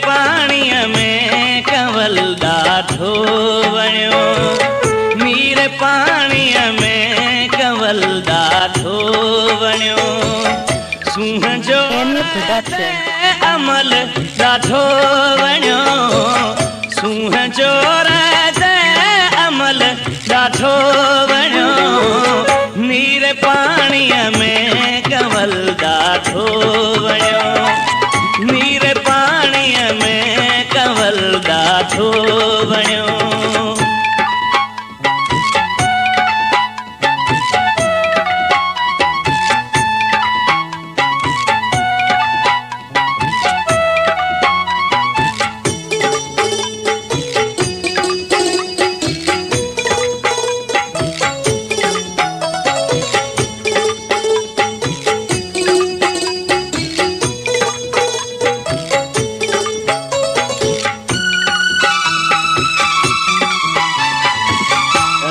पाणीअ में कंवल ॾाढो वणियो, नीर पाणीअ में कंवल ॾाढो वणियो। सूंह जो अमल ॾाढो वणियो, सूंह जो अमल ॾाढो वणियो। नीर पाणीअ में कंवल ॾाढो वणियो, नीर पाणीअ में कंवल ॾाढो वणियो।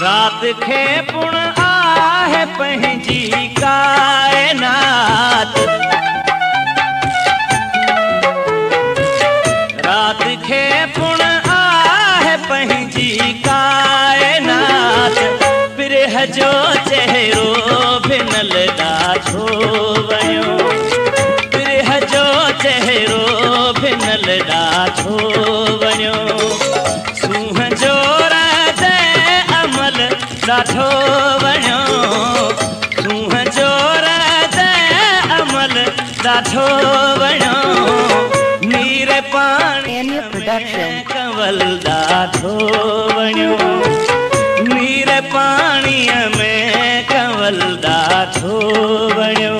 रात खे पुण आहे पंहिंजी कायनात, रात खे पुण आहे पंहिंजी कायनात। पिरह जो चेहरो भिनल ॾाढो वणियो, पिरह जो चेहरो भिनल ॾाढो वणियो। सूंह जो ॾाढो वणियो, सूंह जो अमल ॾाढो वणियो। नीर पाणीअ में कंवल ॾाढो वणियो, नीर पाणीअ में कंवल ॾाढो वणियो।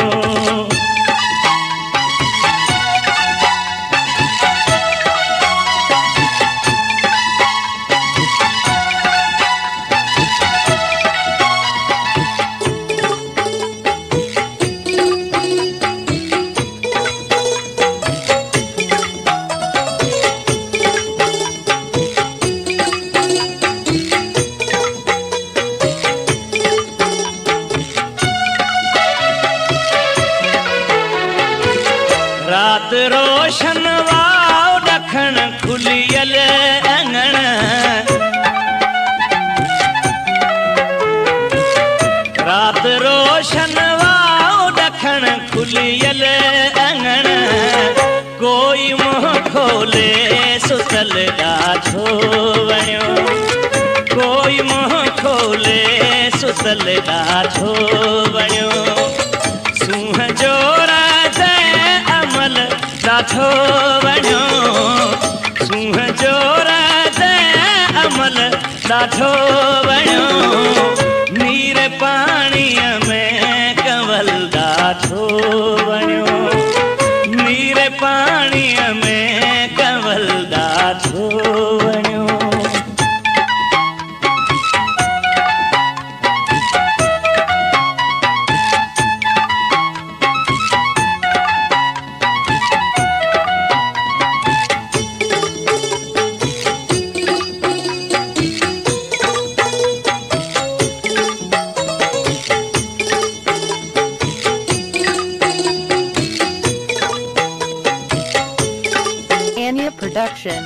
रात रोशन वाओ ॾखण खुलियल अंगण, रात रोशन वाओ ॾखण खुलियल अंगण। कोई मुंहुं खोले सुतल ॾाढो वणियो, कोई मुंहुं खोले सुतल ॾाढो वणियो। सूंह जो ॾाढो वणियो, सूंह जो अमल ॾाढो वणियो। नीर पाणीअ में कंवल ॾाढो वणियो, नीर पाणीअ में कंवल ॾाढो वणियो। Production.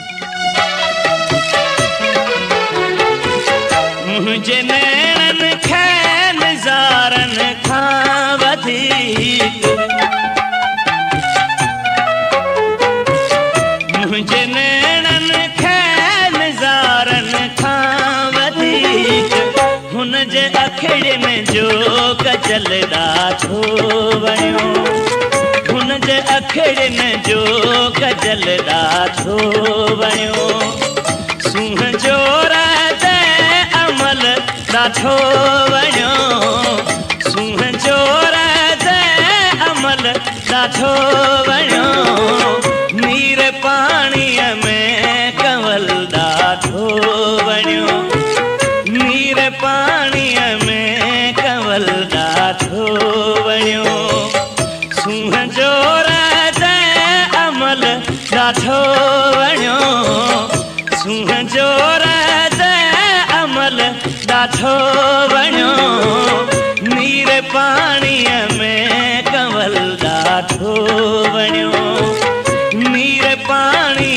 मुंहिंजे नैणन खे नज़ारन खां वधीक, मुंहिंजे नैणन खे नज़ारन खां वधीक। हुनजे अखिड़ियुनि जो कजल ॾाढो वणियो, हुनजे अखिड़ियुनि जो कजल ॾाढो वणियो। सूंह जो अमल ॾाढो वणियो, सूंह जो अमल ॾाढो वणियो। नीर पाणीअ में कंवल ॾाढो वणियो, नीर पाणीअ में कंवल ॾाढो वणियो। सूंह जो अमल ॾाढो वणियो, सूंह जो अमल ॾाढो वणियो। नीर पाणीअ में कंवल ॾाढो वणियो, नीर पाणी